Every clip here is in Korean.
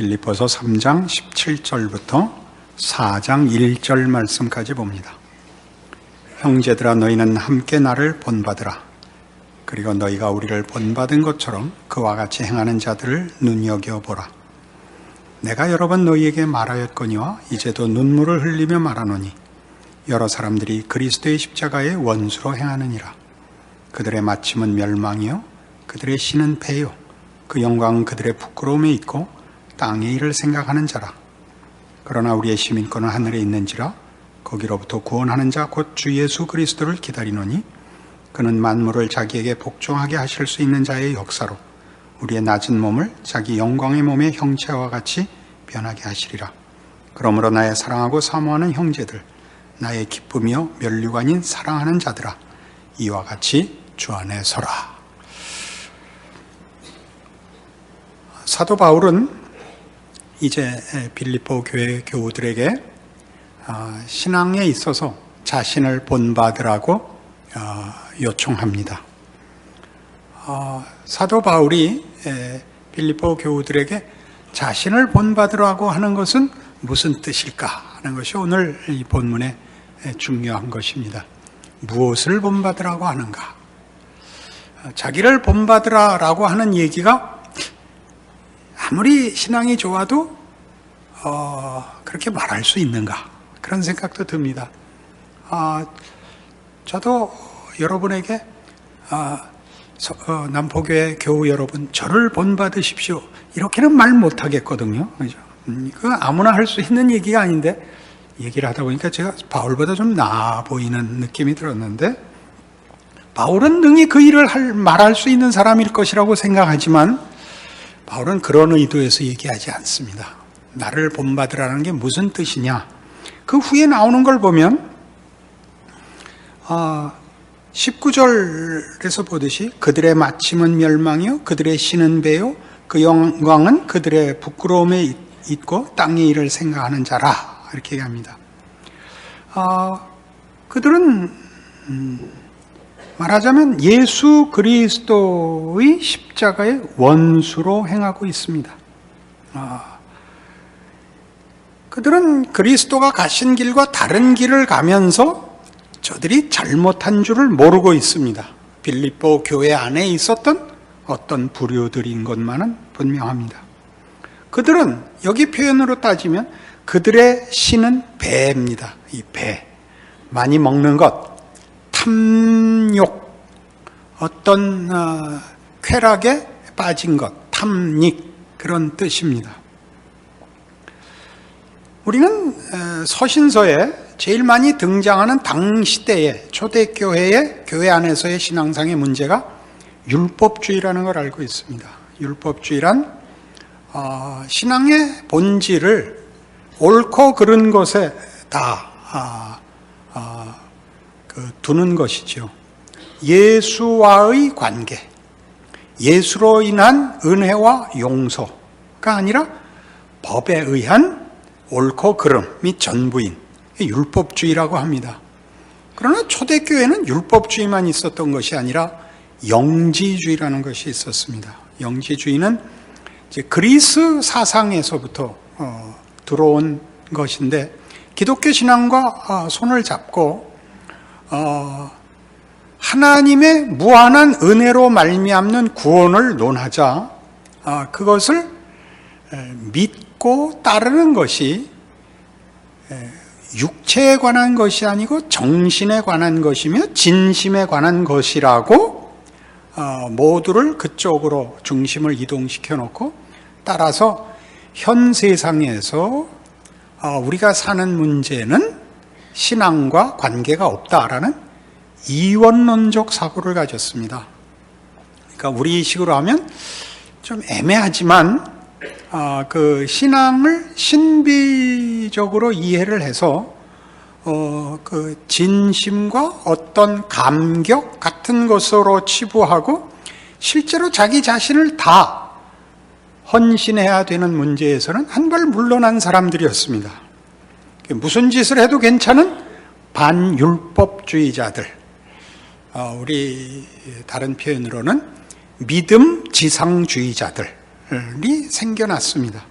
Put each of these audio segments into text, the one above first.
빌립보서 3장 17절부터 4장 1절 말씀까지 봅니다. 형제들아, 너희는 함께 나를 본받으라. 그리고 너희가 우리를 본받은 것처럼 그와 같이 행하는 자들을 눈여겨보라. 내가 여러 번 너희에게 말하였거니와 이제도 눈물을 흘리며 말하노니 여러 사람들이 그리스도의 십자가의 원수로 행하느니라. 그들의 마침은 멸망이요 그들의 신은 패요 그 영광은 그들의 부끄러움에 있고 땅의 일을 생각하는 자라. 그러나 우리의 시민권은 하늘에 있는지라 거기로부터 구원하는 자 곧 주 예수 그리스도를 기다리노니 그는 만물을 자기에게 복종하게 하실 수 있는 자의 역사로 우리의 낮은 몸을 자기 영광의 몸의 형체와 같이 변하게 하시리라. 그러므로 나의 사랑하고 사모하는 형제들, 나의 기쁨이요 면류관인 사랑하는 자들아, 이와 같이 주 안에 서라. 사도 바울은 이제 빌립보 교회 교우들에게 신앙에 있어서 자신을 본받으라고 요청합니다. 사도 바울이 빌립보 교우들에게 자신을 본받으라고 하는 것은 무슨 뜻일까 하는 것이 오늘 이 본문의 중요한 것입니다. 무엇을 본받으라고 하는가? 자기를 본받으라고 하는 얘기가 아무리 신앙이 좋아도 그렇게 말할 수 있는가? 그런 생각도 듭니다. 저도 여러분에게 남포교회 교우 여러분, 저를 본받으십시오, 이렇게는 말 못하겠거든요. 그죠? 그건 아무나 할 수 있는 얘기가 아닌데, 얘기를 하다 보니까 제가 바울보다 좀 나아 보이는 느낌이 들었는데, 바울은 능히 그 일을 말할 수 있는 사람일 것이라고 생각하지만 바울은 그런 의도에서 얘기하지 않습니다. 나를 본받으라는 게 무슨 뜻이냐? 그 후에 나오는 걸 보면 19절에서 보듯이 그들의 마침은 멸망이요 그들의 신은 배요 그 영광은 그들의 부끄러움에 있고 땅의 일을 생각하는 자라, 이렇게 얘기합니다. 그들은 말하자면 예수 그리스도의 십자가의 원수로 행하고 있습니다. 그들은 그리스도가 가신 길과 다른 길을 가면서 저들이 잘못한 줄을 모르고 있습니다. 빌립보 교회 안에 있었던 어떤 부류들인 것만은 분명합니다. 그들은 여기 표현으로 따지면 그들의 신은 배입니다. 이 배, 많이 먹는 것, 탐욕, 어떤 쾌락에 빠진 것, 탐닉, 그런 뜻입니다. 우리는 서신서에 제일 많이 등장하는 당시대의 초대교회의 교회 안에서의 신앙상의 문제가 율법주의라는 걸 알고 있습니다. 율법주의란 신앙의 본질을 옳고 그른 것에 다 두는 것이죠. 예수와의 관계, 예수로 인한 은혜와 용서가 아니라 법에 의한 옳고 그름이 전부인 율법주의라고 합니다. 그러나 초대교회는 율법주의만 있었던 것이 아니라 영지주의라는 것이 있었습니다. 영지주의는 이제 그리스 사상에서부터 들어온 것인데, 기독교 신앙과 손을 잡고 하나님의 무한한 은혜로 말미암는 구원을 논하자 그것을 믿고 따르는 것이 육체에 관한 것이 아니고 정신에 관한 것이며 진심에 관한 것이라고 모두를 그쪽으로 중심을 이동시켜 놓고, 따라서 현 세상에서 우리가 사는 문제는 신앙과 관계가 없다라는 이원론적 사고를 가졌습니다. 그러니까 우리식으로 하면 좀 애매하지만 그 신앙을 신비적으로 이해를 해서 그 진심과 어떤 감격 같은 것으로 치부하고 실제로 자기 자신을 다 헌신해야 되는 문제에서는 한 발 물러난 사람들이었습니다. 무슨 짓을 해도 괜찮은 반율법주의자들, 우리 다른 표현으로는 믿음 지상주의자들이 생겨났습니다.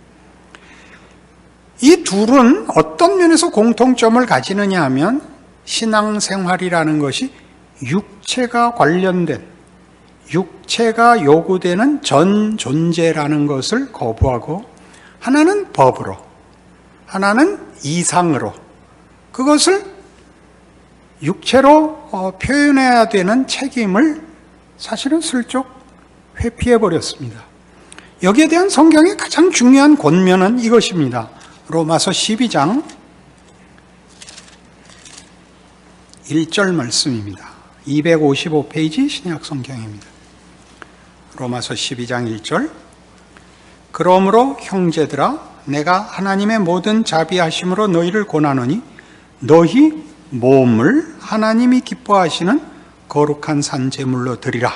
이 둘은 어떤 면에서 공통점을 가지느냐 하면 신앙생활이라는 것이 육체가 관련된, 육체가 요구되는 전 존재라는 것을 거부하고, 하나는 법으로, 하나는 이상으로, 그것을 육체로 표현해야 되는 책임을 사실은 슬쩍 회피해버렸습니다. 여기에 대한 성경의 가장 중요한 권면은 이것입니다. 로마서 12장 1절 말씀입니다. 255페이지 신약 성경입니다. 로마서 12장 1절. 그러므로 형제들아, 내가 하나님의 모든 자비하심으로 너희를 권하노니 너희 몸을 하나님이 기뻐하시는 거룩한 산제물로 드리라.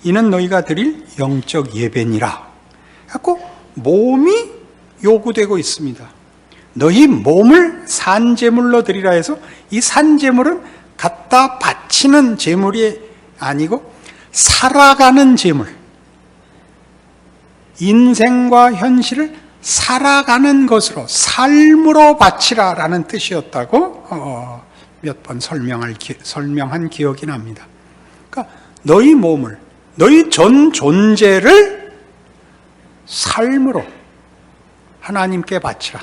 이는 너희가 드릴 영적 예배니라. 그래서 몸이 요구되고 있습니다. 너희 몸을 산제물로 드리라 해서 이 산제물은 갖다 바치는 제물이 아니고 살아가는 제물, 인생과 현실을 살아가는 것으로, 삶으로 바치라라는 뜻이었다고 몇 번 설명한 기억이 납니다. 그러니까 너희 몸을, 너희 전 존재를 삶으로 하나님께 바치라.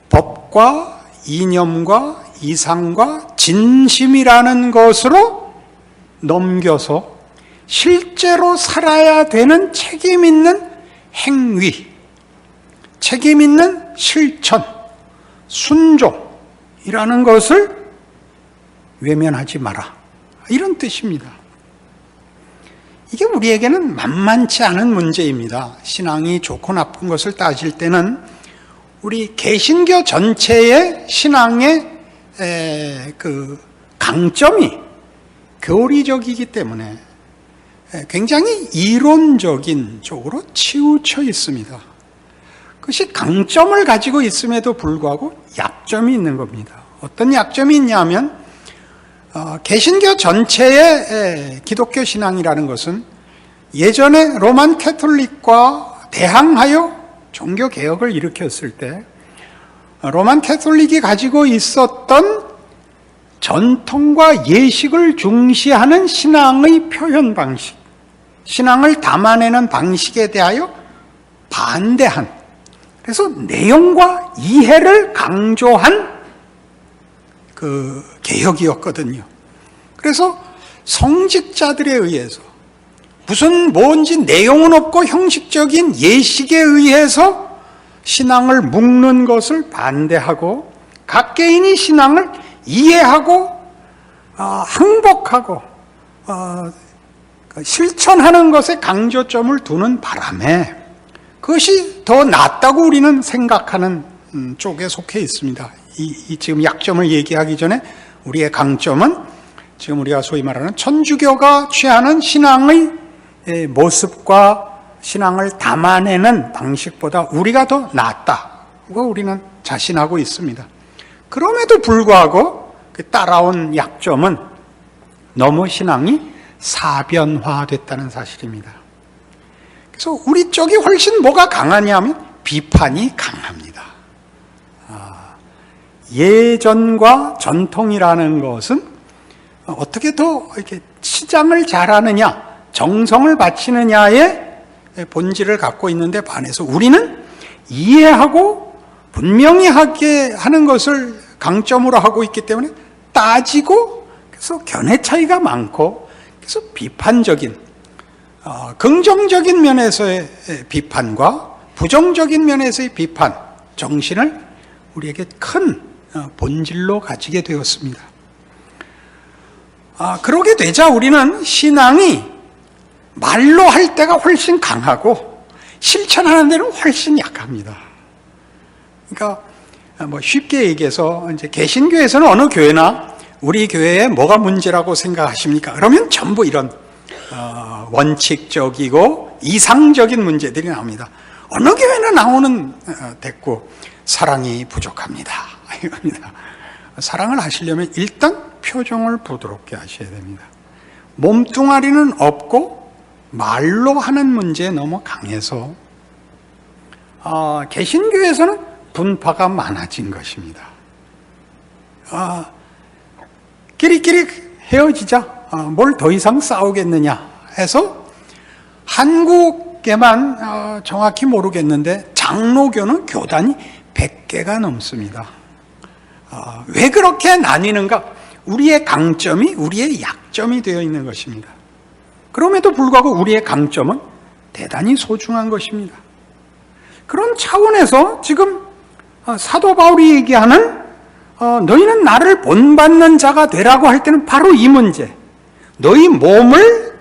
법과 이념과 이상과 진심이라는 것으로 넘겨서 실제로 살아야 되는 책임 있는 행위, 책임 있는 실천, 순종이라는 것을 외면하지 마라. 이런 뜻입니다. 이게 우리에게는 만만치 않은 문제입니다. 신앙이 좋고 나쁜 것을 따질 때는 우리 개신교 전체의 신앙의 그 강점이 교리적이기 때문에 굉장히 이론적인 쪽으로 치우쳐 있습니다. 그것이 강점을 가지고 있음에도 불구하고 약점이 있는 겁니다. 어떤 약점이 있냐면 개신교 전체의 기독교 신앙이라는 것은 예전에 로만 캐톨릭과 대항하여 종교 개혁을 일으켰을 때 로만 캐톨릭이 가지고 있었던 전통과 예식을 중시하는 신앙의 표현 방식, 신앙을 담아내는 방식에 대하여 반대한, 그래서 내용과 이해를 강조한 그 개혁이었거든요. 그래서 성직자들에 의해서 무슨 뭔지 내용은 없고 형식적인 예식에 의해서 신앙을 묶는 것을 반대하고 각 개인이 신앙을 이해하고 항복하고 실천하는 것에 강조점을 두는 바람에 그것이 더 낫다고 우리는 생각하는 쪽에 속해 있습니다. 이 지금 약점을 얘기하기 전에 우리의 강점은 지금 우리가 소위 말하는 천주교가 취하는 신앙의 모습과 신앙을 담아내는 방식보다 우리가 더 낫다고 우리는 자신하고 있습니다. 그럼에도 불구하고 그 따라온 약점은 너무 신앙이 사변화됐다는 사실입니다. 그래서 우리 쪽이 훨씬 뭐가 강하냐면 비판이 강합니다. 예전과 전통이라는 것은 어떻게 더 이렇게 치장을 잘하느냐, 정성을 바치느냐의 본질을 갖고 있는데 반해서 우리는 이해하고 분명히 하게 하는 것을 강점으로 하고 있기 때문에 따지고, 그래서 견해 차이가 많고, 그래서 비판적인, 긍정적인 면에서의 비판과 부정적인 면에서의 비판 정신을 우리에게 큰 본질로 가지게 되었습니다. 그러게 되자 우리는 신앙이 말로 할 때가 훨씬 강하고 실천하는 데는 훨씬 약합니다. 그러니까 뭐 쉽게 얘기해서 이제 개신교에서는 어느 교회나 우리 교회에 뭐가 문제라고 생각하십니까? 그러면 전부 이런 원칙적이고 이상적인 문제들이 나옵니다. 어느 교회나 나오는 대꾸, 사랑이 부족합니다. 이겁니다. 사랑을 하시려면 일단 표정을 부드럽게 하셔야 됩니다. 몸뚱아리는 없고 말로 하는 문제에 너무 강해서 개신교에서는 분파가 많아진 것입니다. 끼리끼리 헤어지자. 뭘 더 이상 싸우겠느냐 해서 한국에만 정확히 모르겠는데 장로교는 교단이 100개가 넘습니다. 왜 그렇게 나뉘는가? 우리의 강점이 우리의 약점이 되어 있는 것입니다. 그럼에도 불구하고 우리의 강점은 대단히 소중한 것입니다. 그런 차원에서 지금 사도 바울이 얘기하는 너희는 나를 본받는 자가 되라고 할 때는 바로 이 문제, 너희 몸을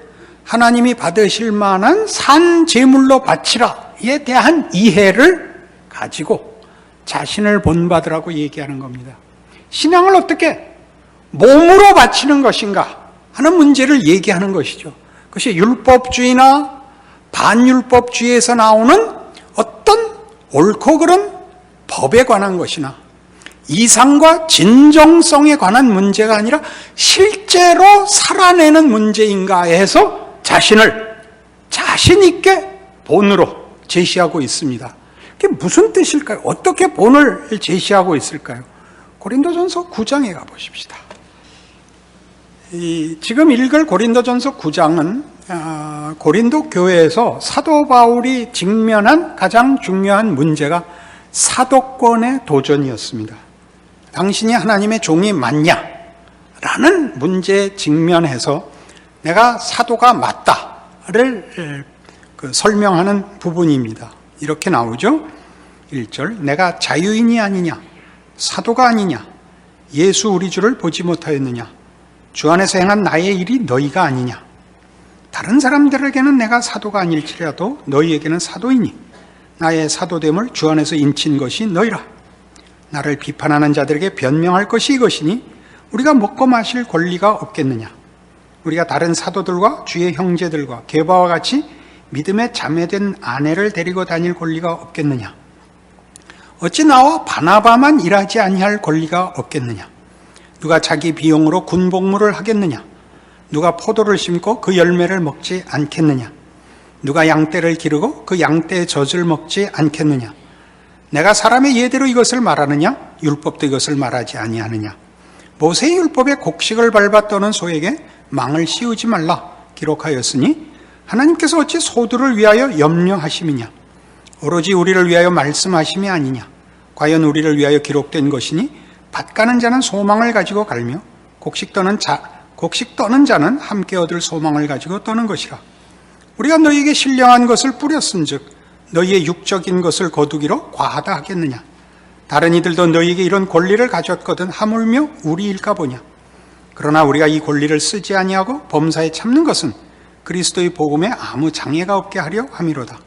하나님이 받으실 만한 산 제물로 바치라에 대한 이해를 가지고 자신을 본받으라고 얘기하는 겁니다. 신앙을 어떻게 몸으로 바치는 것인가 하는 문제를 얘기하는 것이죠. 그것이 율법주의나 반율법주의에서 나오는 어떤 옳고 그른 법에 관한 것이나 이상과 진정성에 관한 문제가 아니라 실제로 살아내는 문제인가 해서 자신을 자신 있게 본으로 제시하고 있습니다. 그게 무슨 뜻일까요? 어떻게 본을 제시하고 있을까요? 고린도전서 9장에 가보십시다. 지금 읽을 고린도전서 9장은 고린도 교회에서 사도 바울이 직면한 가장 중요한 문제가 사도권의 도전이었습니다. 당신이 하나님의 종이 맞냐? 라는 문제에 직면해서 내가 사도가 맞다를 설명하는 부분입니다. 이렇게 나오죠. 1절, 내가 자유인이 아니냐? 사도가 아니냐? 예수 우리 주를 보지 못하였느냐? 주 안에서 행한 나의 일이 너희가 아니냐? 다른 사람들에게는 내가 사도가 아닐지라도 너희에게는 사도이니 나의 사도됨을 주 안에서 인친 것이 너희라. 나를 비판하는 자들에게 변명할 것이 이것이니 우리가 먹고 마실 권리가 없겠느냐? 우리가 다른 사도들과 주의 형제들과 게바와 같이 믿음에 자매된 아내를 데리고 다닐 권리가 없겠느냐? 어찌 나와 바나바만 일하지 아니할 권리가 없겠느냐? 누가 자기 비용으로 군복무를 하겠느냐? 누가 포도를 심고 그 열매를 먹지 않겠느냐? 누가 양떼를 기르고 그 양떼의 젖을 먹지 않겠느냐? 내가 사람의 예대로 이것을 말하느냐? 율법도 이것을 말하지 아니하느냐? 모세의 율법에 곡식을 밟아 떠는 소에게 망을 씌우지 말라 기록하였으니 하나님께서 어찌 소들을 위하여 염려하심이냐? 오로지 우리를 위하여 말씀하심이 아니냐? 과연 우리를 위하여 기록된 것이니 밭 가는 자는 소망을 가지고 갈며 곡식 떠는 자는 함께 얻을 소망을 가지고 떠는 것이라. 우리가 너희에게 신령한 것을 뿌렸은즉 너희의 육적인 것을 거두기로 과하다 하겠느냐? 다른 이들도 너희에게 이런 권리를 가졌거든 하물며 우리일까 보냐? 그러나 우리가 이 권리를 쓰지 아니하고 범사에 참는 것은 그리스도의 복음에 아무 장애가 없게 하려 함이로다.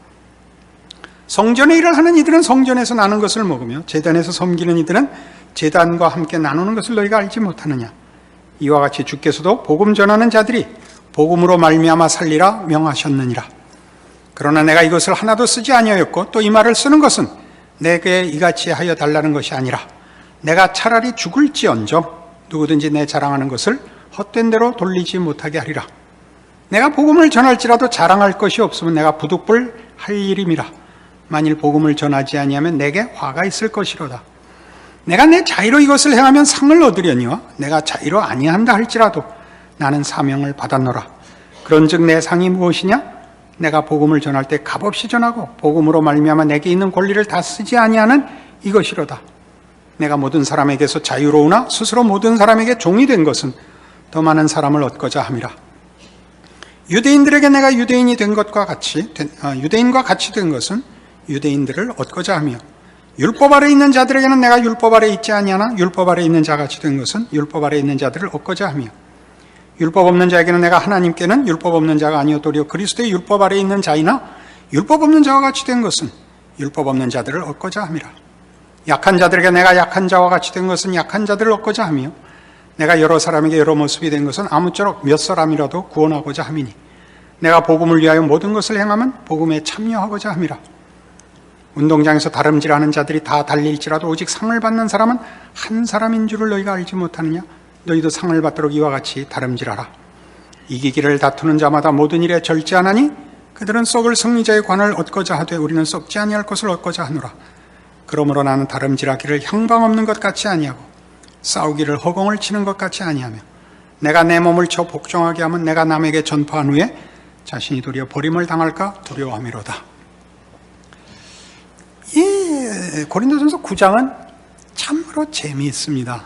성전의 일을 하는 이들은 성전에서 나눈 것을 먹으며 제단에서 섬기는 이들은 제단과 함께 나누는 것을 너희가 알지 못하느냐? 이와 같이 주께서도 복음 전하는 자들이 복음으로 말미암아 살리라 명하셨느니라. 그러나 내가 이것을 하나도 쓰지 아니하였고 또 이 말을 쓰는 것은 내게 이같이 하여 달라는 것이 아니라 내가 차라리 죽을지언정 누구든지 내 자랑하는 것을 헛된 대로 돌리지 못하게 하리라. 내가 복음을 전할지라도 자랑할 것이 없으면 내가 부득불 할 일임이라. 만일 복음을 전하지 아니하면 내게 화가 있을 것이로다. 내가 내 자의로 이것을 행하면 상을 얻으려니와 내가 자의로 아니한다 할지라도 나는 사명을 받았노라. 그런즉 내 상이 무엇이냐? 내가 복음을 전할 때 값없이 전하고 복음으로 말미암아 내게 있는 권리를 다 쓰지 아니하는 이것이로다. 내가 모든 사람에게서 자유로우나 스스로 모든 사람에게 종이 된 것은 더 많은 사람을 얻고자 함이라. 유대인들에게 내가 유대인이 된 것과 같이 유대인과 같이 된 것은 유대인들을 얻고자 하며 율법 아래 있는 자들에게는 내가 율법 아래 있지 아니하나 율법 아래 있는 자같이 된 것은 율법 아래 있는 자들을 얻고자 하며 율법 없는 자에게는 내가 하나님께는 율법 없는 자가 아니오도리어 그리스도의 율법 아래 있는 자이나 율법 없는 자와 같이 된 것은 율법 없는 자들을 얻고자 함이라. 약한 자들에게 내가 약한 자와 같이 된 것은 약한 자들을 얻고자 하며 내가 여러 사람에게 여러 모습이 된 것은 아무쪼록 몇 사람이라도 구원하고자 함이니 내가 복음을 위하여 모든 것을 행하면 복음에 참여하고자 함이라. 운동장에서 다름질하는 자들이 다 달릴지라도 오직 상을 받는 사람은 한 사람인 줄을 너희가 알지 못하느냐? 너희도 상을 받도록 이와 같이 다름질하라. 이기기를 다투는 자마다 모든 일에 절제하나니 그들은 썩을 승리자의 관을 얻고자 하되 우리는 썩지 아니할 것을 얻고자 하노라. 그러므로 나는 다름질하기를 향방 없는 것 같이 아니하고 싸우기를 허공을 치는 것 같이 아니하며 내가 내 몸을 쳐 복종하게 하면 내가 남에게 전파한 후에 자신이 도리어 버림을 당할까 두려워함이로다. 이 고린도전서 9장은 참으로 재미있습니다.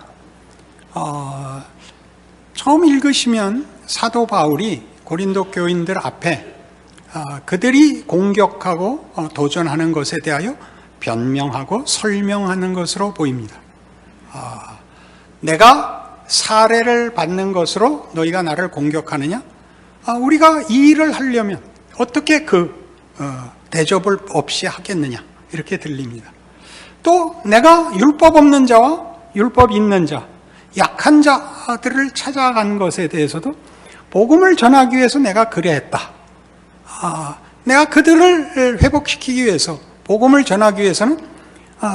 처음 읽으시면 사도 바울이 고린도 교인들 앞에 그들이 공격하고 도전하는 것에 대하여 변명하고 설명하는 것으로 보입니다. 내가 사례를 받는 것으로 너희가 나를 공격하느냐? 우리가 이 일을 하려면 어떻게 대접을 없이 하겠느냐? 이렇게 들립니다. 또 내가 율법 없는 자와 율법 있는 자, 약한 자들을 찾아간 것에 대해서도 복음을 전하기 위해서 내가 그래했다. 내가 그들을 회복시키기 위해서 복음을 전하기 위해서는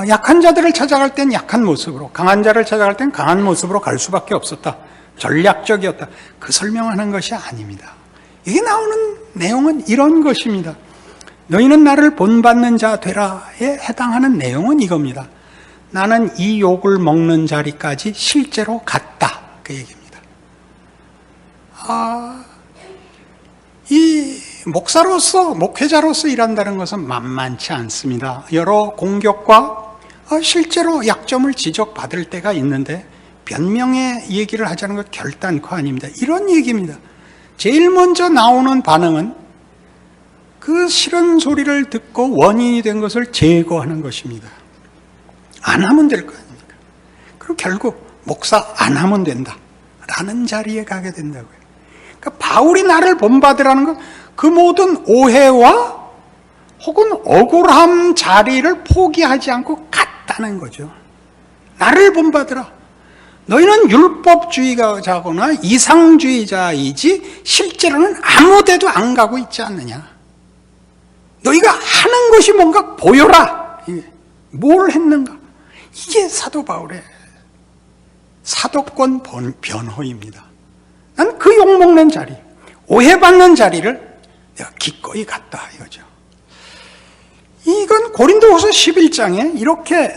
약한 자들을 찾아갈 땐 약한 모습으로, 강한 자를 찾아갈 땐 강한 모습으로 갈 수밖에 없었다. 전략적이었다. 그 설명하는 것이 아닙니다. 여기 나오는 내용은 이런 것입니다. 너희는 나를 본받는 자 되라에 해당하는 내용은 이겁니다. 나는 이 욕을 먹는 자리까지 실제로 갔다. 그 얘기입니다. 이 목사로서, 목회자로서 일한다는 것은 만만치 않습니다. 여러 공격과 실제로 약점을 지적받을 때가 있는데 변명의 얘기를 하자는 것 결단코 아닙니다. 이런 얘기입니다. 제일 먼저 나오는 반응은 그 싫은 소리를 듣고 원인이 된 것을 제거하는 것입니다. 안 하면 될 거 아닙니까? 그리고 결국 목사 안 하면 된다 라는 자리에 가게 된다고요. 그러니까 바울이 나를 본받으라는 건 그 모든 오해와 혹은 억울함 자리를 포기하지 않고 갔다는 거죠. 나를 본받으라. 너희는 율법주의자거나 이상주의자이지 실제로는 아무 데도 안 가고 있지 않느냐. 너희가 하는 것이 뭔가 보여라. 뭘 했는가. 이게 사도 바울의 사도권 변호입니다. 난 그 욕먹는 자리, 오해받는 자리를 내가 기꺼이 갔다 이거죠. 이건 고린도후서 11장에 이렇게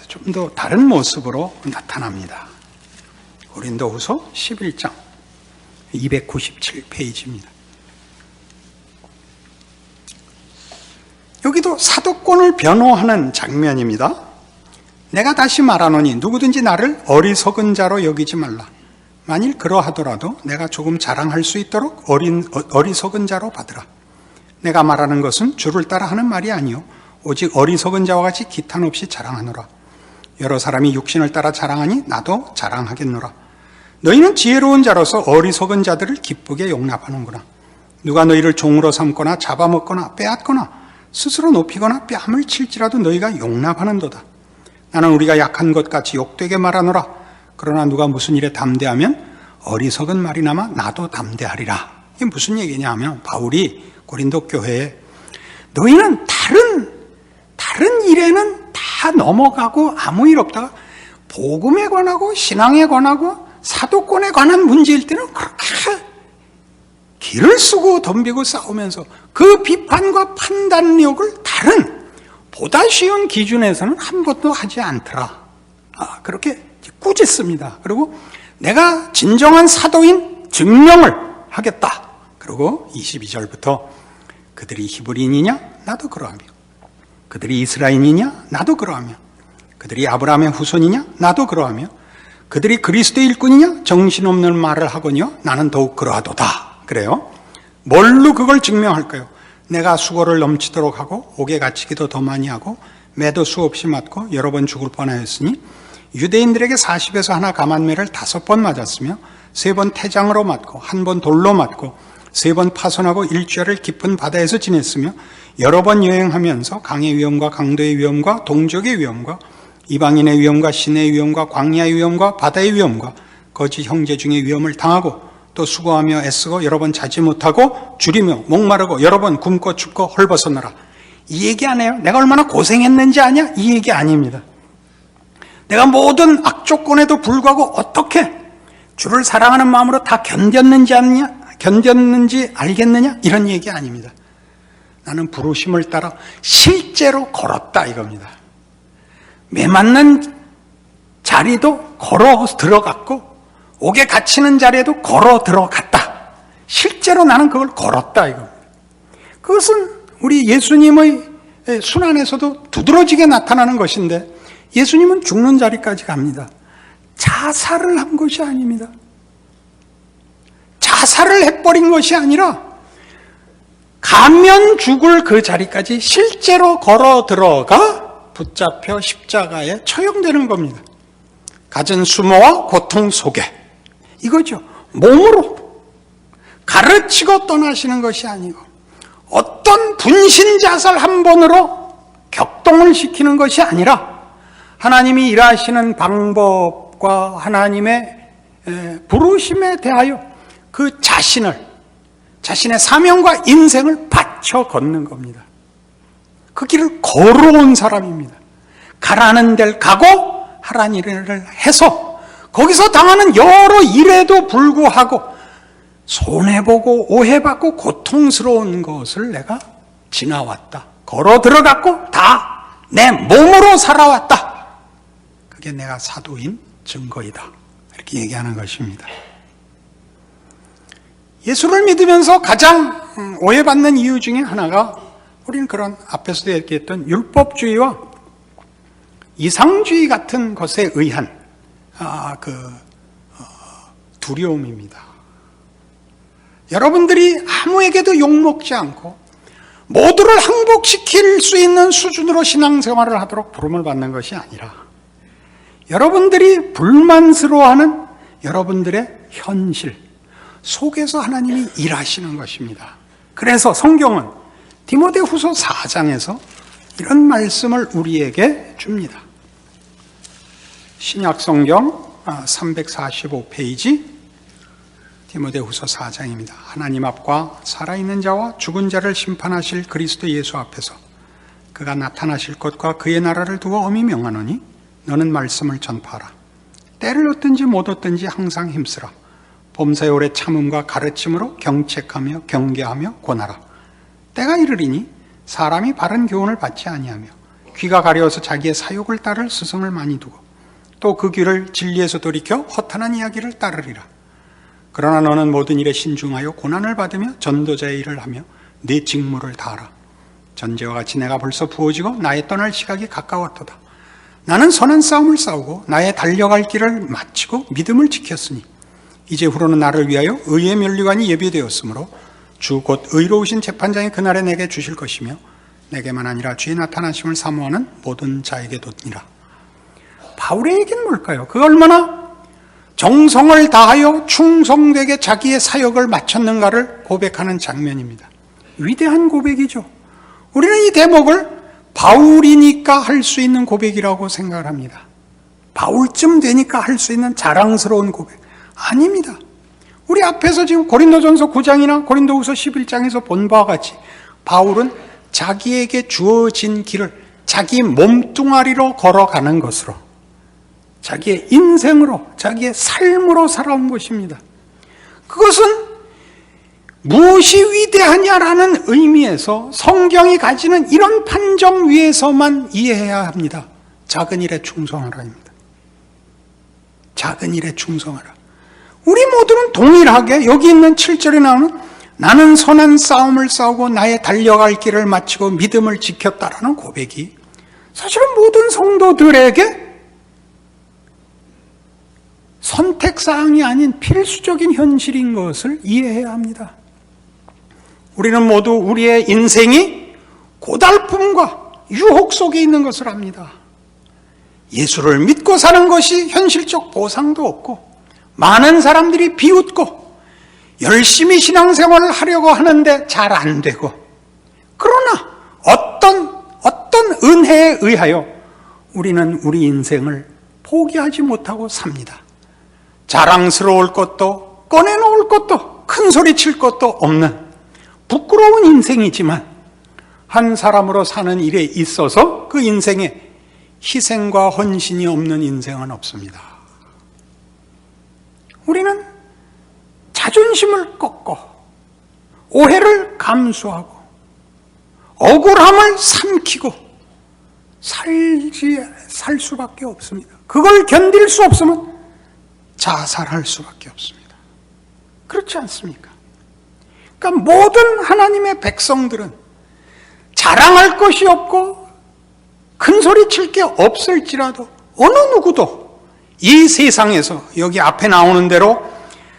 좀 더 다른 모습으로 나타납니다. 고린도후서 11장 297페이지입니다. 여기도 사도권을 변호하는 장면입니다. 내가 다시 말하노니 누구든지 나를 어리석은 자로 여기지 말라. 만일 그러하더라도 내가 조금 자랑할 수 있도록 어리석은 자로 받으라. 내가 말하는 것은 주를 따라 하는 말이 아니요 오직 어리석은 자와 같이 기탄 없이 자랑하노라. 여러 사람이 육신을 따라 자랑하니 나도 자랑하겠노라. 너희는 지혜로운 자로서 어리석은 자들을 기쁘게 용납하는구나. 누가 너희를 종으로 삼거나 잡아먹거나 빼앗거나 스스로 높이거나 뺨을 칠지라도 너희가 용납하는도다. 나는 우리가 약한 것 같이 욕되게 말하노라. 그러나 누가 무슨 일에 담대하면 어리석은 말이나마 나도 담대하리라. 이게 무슨 얘기냐 하면 바울이 고린도 교회에 너희는 다른 일에는 다 넘어가고 아무 일 없다가 복음에 관하고 신앙에 관하고 사도권에 관한 문제일 때는 그렇게 기를 쓰고 덤비고 싸우면서 그 비판과 판단력을 다른 보다 쉬운 기준에서는 한 번도 하지 않더라. 그렇게 꾸짖습니다. 그리고 내가 진정한 사도인 증명을 하겠다. 그리고 22절부터 그들이 히브리인이냐? 나도 그러하며 그들이 이스라엘이냐? 나도 그러하며 그들이 아브라함의 후손이냐? 나도 그러하며 그들이 그리스도의 일꾼이냐? 정신없는 말을 하거니와 나는 더욱 그러하도다. 그래요. 뭘로 그걸 증명할까요? 내가 수고를 넘치도록 하고 옥에 갇히기도 더 많이 하고 매도 수없이 맞고 여러 번 죽을 뻔하였으니 유대인들에게 40에서 하나 감한매를 5번 맞았으며 3번 태장으로 맞고 1번 돌로 맞고 3번 파손하고 일주일을 깊은 바다에서 지냈으며 여러 번 여행하면서 강의 위험과 강도의 위험과 동족의 위험과 이방인의 위험과 신의 위험과 광야의 위험과 바다의 위험과 거짓 형제 중의 위험을 당하고 또 수고하며 애쓰고 여러 번 자지 못하고 줄이며 목마르고 여러 번 굶고 춥고 헐벗었노라. 이 얘기 안 해요. 내가 얼마나 고생했는지 아냐? 이 얘기 아닙니다. 내가 모든 악조건에도 불구하고 어떻게 주를 사랑하는 마음으로 다 견뎠는지 알겠느냐? 이런 얘기 아닙니다. 나는 부르심을 따라 실제로 걸었다 이겁니다. 매맞는 자리도 걸어 들어갔고 옥에 갇히는 자리에도 걸어 들어갔다. 실제로 나는 그걸 걸었다 이겁니다. 그것은 우리 예수님의 순환에서도 두드러지게 나타나는 것인데 예수님은 죽는 자리까지 갑니다. 자살을 한 것이 아닙니다. 자살을 해버린 것이 아니라 가면 죽을 그 자리까지 실제로 걸어 들어가 붙잡혀 십자가에 처형되는 겁니다. 갖은 수모와 고통 속에 이거죠. 몸으로 가르치고 떠나시는 것이 아니고 어떤 분신자살 한 번으로 격동을 시키는 것이 아니라 하나님이 일하시는 방법과 하나님의 부르심에 대하여 그 자신의 사명과 인생을 바쳐 걷는 겁니다. 그 길을 걸어온 사람입니다. 가라는 데를 가고 하라는 일을 해서 거기서 당하는 여러 일에도 불구하고 손해보고 오해받고 고통스러운 것을 내가 지나왔다. 걸어 들어갔고 다 내 몸으로 살아왔다. 그게 내가 사도인 증거이다. 이렇게 얘기하는 것입니다. 예수를 믿으면서 가장 오해받는 이유 중에 하나가 우리는 그런 앞에서도 얘기했던 율법주의와 이상주의 같은 것에 의한 두려움입니다. 여러분들이 아무에게도 욕먹지 않고 모두를 항복시킬 수 있는 수준으로 신앙생활을 하도록 부름을 받는 것이 아니라 여러분들이 불만스러워하는 여러분들의 현실 속에서 하나님이 일하시는 것입니다. 그래서 성경은 디모데후서 4장에서 이런 말씀을 우리에게 줍니다. 신약성경 345페이지 디모데후서 4장입니다. 하나님 앞과 살아있는 자와 죽은 자를 심판하실 그리스도 예수 앞에서 그가 나타나실 것과 그의 나라를 두어 엄히 명하노니 너는 말씀을 전파하라. 때를 얻든지 못 얻든지 항상 힘쓰라. 봄사월의 참음과 가르침으로 경책하며 경계하며 권하라. 때가 이르리니 사람이 바른 교훈을 받지 아니하며 귀가 가려워서 자기의 사욕을 따를 스승을 많이 두고 또 그 귀를 진리에서 돌이켜 허탄한 이야기를 따르리라. 그러나 너는 모든 일에 신중하여 고난을 받으며 전도자의 일을 하며 네 직무를 다하라. 전제와 같이 내가 벌써 부어지고 나의 떠날 시각이 가까웠도다. 나는 선한 싸움을 싸우고 나의 달려갈 길을 마치고 믿음을 지켰으니 이제 후로는 나를 위하여 의의 면류관이 예비되었으므로 주 곧 의로우신 재판장이 그날에 내게 주실 것이며 내게만 아니라 주의 나타나심을 사모하는 모든 자에게 도니라. 바울의 얘기는 뭘까요? 그가 얼마나 정성을 다하여 충성되게 자기의 사역을 마쳤는가를 고백하는 장면입니다. 위대한 고백이죠. 우리는 이 대목을 바울이니까 할 수 있는 고백이라고 생각을 합니다. 바울쯤 되니까 할 수 있는 자랑스러운 고백. 아닙니다. 우리 앞에서 지금 고린도전서 9장이나 고린도후서 11장에서 본 바와 같이 바울은 자기에게 주어진 길을 자기 몸뚱아리로 걸어가는 것으로 자기의 인생으로 자기의 삶으로 살아온 것입니다. 그것은 무엇이 위대하냐라는 의미에서 성경이 가지는 이런 판정 위에서만 이해해야 합니다. 작은 일에 충성하라입니다. 작은 일에 충성하라. 우리 모두는 동일하게 여기 있는 7절에 나오는 나는 선한 싸움을 싸우고 나의 달려갈 길을 마치고 믿음을 지켰다라는 고백이 사실은 모든 성도들에게 선택사항이 아닌 필수적인 현실인 것을 이해해야 합니다. 우리는 모두 우리의 인생이 고달픔과 유혹 속에 있는 것을 압니다. 예수를 믿고 사는 것이 현실적 보상도 없고 많은 사람들이 비웃고 열심히 신앙생활을 하려고 하는데 잘 안 되고 그러나 어떤 은혜에 의하여 우리는 우리 인생을 포기하지 못하고 삽니다. 자랑스러울 것도 꺼내놓을 것도 큰 소리 칠 것도 없는 부끄러운 인생이지만 한 사람으로 사는 일에 있어서 그 인생에 희생과 헌신이 없는 인생은 없습니다. 우리는 자존심을 꺾고 오해를 감수하고 억울함을 삼키고 살 수밖에 없습니다. 그걸 견딜 수 없으면 자살할 수밖에 없습니다. 그렇지 않습니까? 그러니까 모든 하나님의 백성들은 자랑할 것이 없고 큰 소리 칠 게 없을지라도 어느 누구도 이 세상에서 여기 앞에 나오는 대로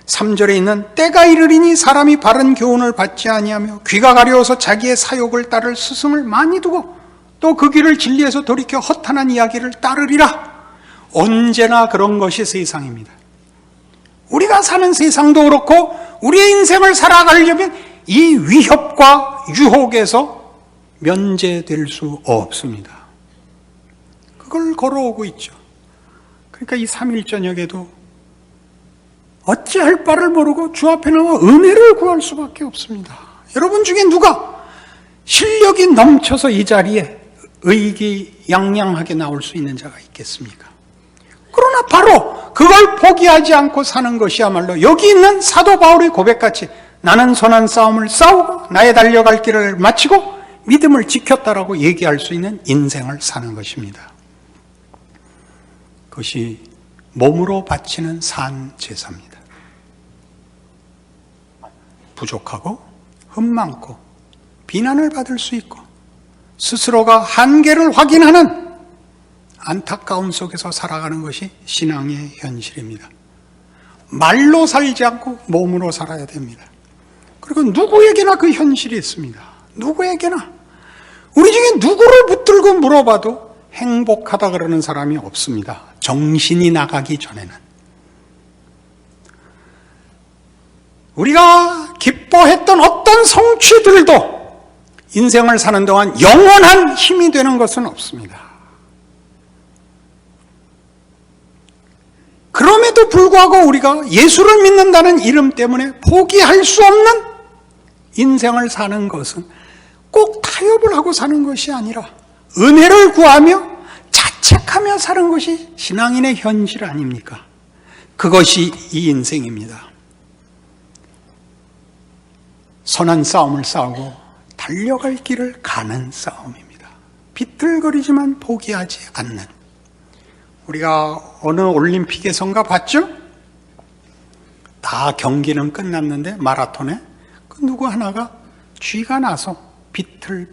3절에 있는 때가 이르리니 사람이 바른 교훈을 받지 아니하며 귀가 가려워서 자기의 사욕을 따를 스승을 많이 두고 또 그 길을 진리에서 돌이켜 허탄한 이야기를 따르리라. 언제나 그런 것이 세상입니다. 우리가 사는 세상도 그렇고 우리의 인생을 살아가려면 이 위협과 유혹에서 면제될 수 없습니다. 그걸 걸어오고 있죠. 그러니까 이 3일 저녁에도 어찌할 바를 모르고 주 앞에 나와 은혜를 구할 수밖에 없습니다. 여러분 중에 누가 실력이 넘쳐서 이 자리에 의기양양하게 나올 수 있는 자가 있겠습니까? 그러나 바로 그걸 포기하지 않고 사는 것이야말로 여기 있는 사도 바울의 고백같이 나는 선한 싸움을 싸우고 나의 달려갈 길을 마치고 믿음을 지켰다라고 얘기할 수 있는 인생을 사는 것입니다. 그것이 몸으로 바치는 산 제사입니다. 부족하고 흠 많고 비난을 받을 수 있고 스스로가 한계를 확인하는 안타까움 속에서 살아가는 것이 신앙의 현실입니다. 말로 살지 않고 몸으로 살아야 됩니다. 그리고 누구에게나 그 현실이 있습니다. 누구에게나. 우리 중에 누구를 붙들고 물어봐도 행복하다 그러는 사람이 없습니다. 정신이 나가기 전에는. 우리가 기뻐했던 어떤 성취들도 인생을 사는 동안 영원한 힘이 되는 것은 없습니다. 그럼에도 불구하고 우리가 예수를 믿는다는 이름 때문에 포기할 수 없는 인생을 사는 것은 꼭 타협을 하고 사는 것이 아니라 은혜를 구하며 자책하며 사는 것이 신앙인의 현실 아닙니까? 그것이 이 인생입니다. 선한 싸움을 싸우고 달려갈 길을 가는 싸움입니다. 비틀거리지만 포기하지 않는. 우리가 어느 올림픽에선가 봤죠? 다 경기는 끝났는데 마라톤에 그 누구 하나가 쥐가 나서 비틀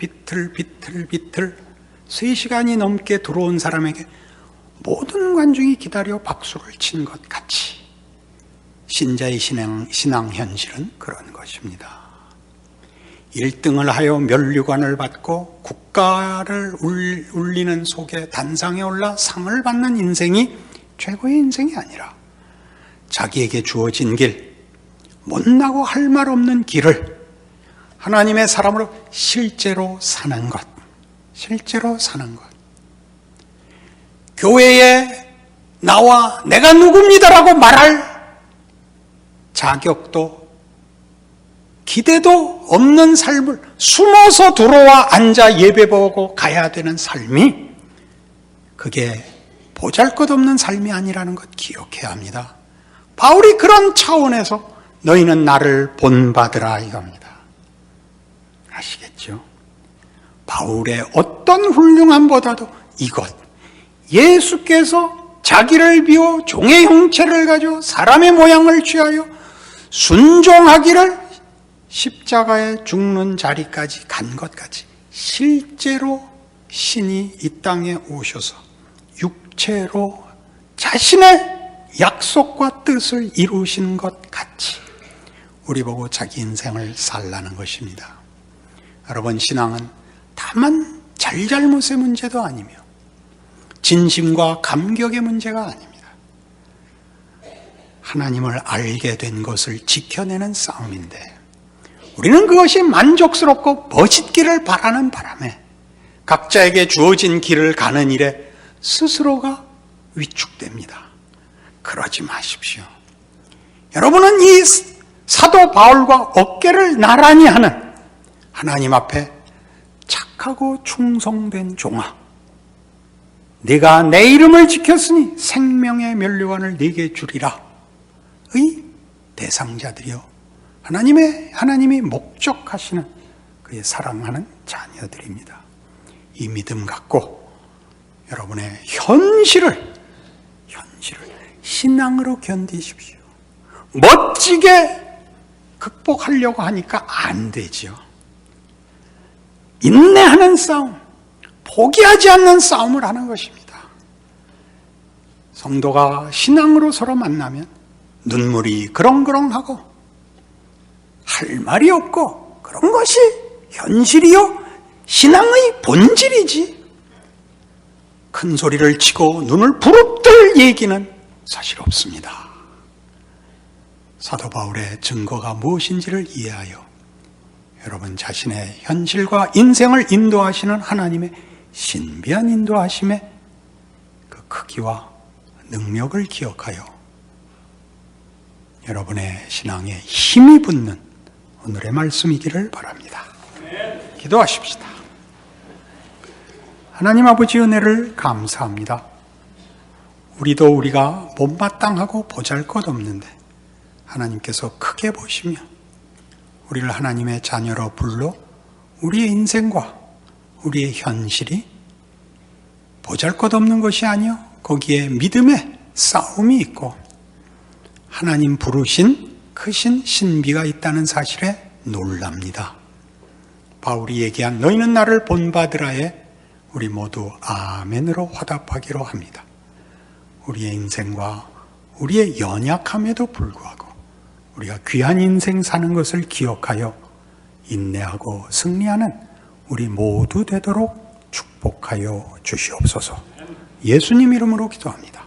3시간이 넘게 들어온 사람에게 모든 관중이 기다려 박수를 친 것 같이 신자의 신앙 현실은 그런 것입니다. 1등을 하여 면류관을 받고 국가를 울리는 속에 단상에 올라 상을 받는 인생이 최고의 인생이 아니라 자기에게 주어진 길, 못나고 할 말 없는 길을 하나님의 사람으로 실제로 사는 것. 교회에 나와 내가 누굽니다라고 말할 자격도 기대도 없는 삶을 숨어서 들어와 앉아 예배 보고 가야 되는 삶이 그게 보잘것없는 삶이 아니라는 것 기억해야 합니다. 바울이 그런 차원에서 너희는 나를 본받으라 이겁니다. 아시겠죠? 바울의 어떤 훌륭함보다도 이것, 예수께서 자기를 비워 종의 형체를 가지고 사람의 모양을 취하여 순종하기를 십자가에 죽는 자리까지 간 것 같이 실제로 신이 이 땅에 오셔서 육체로 자신의 약속과 뜻을 이루신 것 같이 우리 보고 자기 인생을 살라는 것입니다. 여러분, 신앙은 다만 잘잘못의 문제도 아니며 진심과 감격의 문제가 아닙니다. 하나님을 알게 된 것을 지켜내는 싸움인데 우리는 그것이 만족스럽고 멋있기를 바라는 바람에 각자에게 주어진 길을 가는 일에 스스로가 위축됩니다. 그러지 마십시오. 여러분은 이 사도 바울과 어깨를 나란히 하는 하나님 앞에 착하고 충성된 종아, 네가 내 이름을 지켰으니 생명의 면류관을 네게 주리라 의 대상자들이요, 하나님이 목적하시는 그의 사랑하는 자녀들입니다. 이 믿음 갖고 여러분의 현실을 신앙으로 견디십시오. 멋지게 극복하려고 하니까 안 되죠. 인내하는 싸움, 포기하지 않는 싸움을 하는 것입니다. 성도가 신앙으로 서로 만나면 눈물이 그렁그렁하고 할 말이 없고 그런 것이 현실이요 신앙의 본질이지, 큰 소리를 치고 눈을 부릅뜰 얘기는 사실 없습니다. 사도 바울의 증거가 무엇인지를 이해하여 여러분 자신의 현실과 인생을 인도하시는 하나님의 신비한 인도하심의 그 크기와 능력을 기억하여 여러분의 신앙에 힘이 붙는 오늘의 말씀이기를 바랍니다. 기도하십시다. 하나님 아버지 은혜를 감사합니다. 우리도 우리가 못마땅하고 보잘것없는데 하나님께서 크게 보시며 우리를 하나님의 자녀로 불러 우리의 인생과 우리의 현실이 보잘것없는 것이 아니요 거기에 믿음의 싸움이 있고 하나님 부르신 크신 신비가 있다는 사실에 놀랍니다. 바울이 얘기한 너희는 나를 본받으라에 우리 모두 아멘으로 화답하기로 합니다. 우리의 인생과 우리의 연약함에도 불구하고 우리가 귀한 인생 사는 것을 기억하여 인내하고 승리하는 우리 모두 되도록 축복하여 주시옵소서. 예수님 이름으로 기도합니다.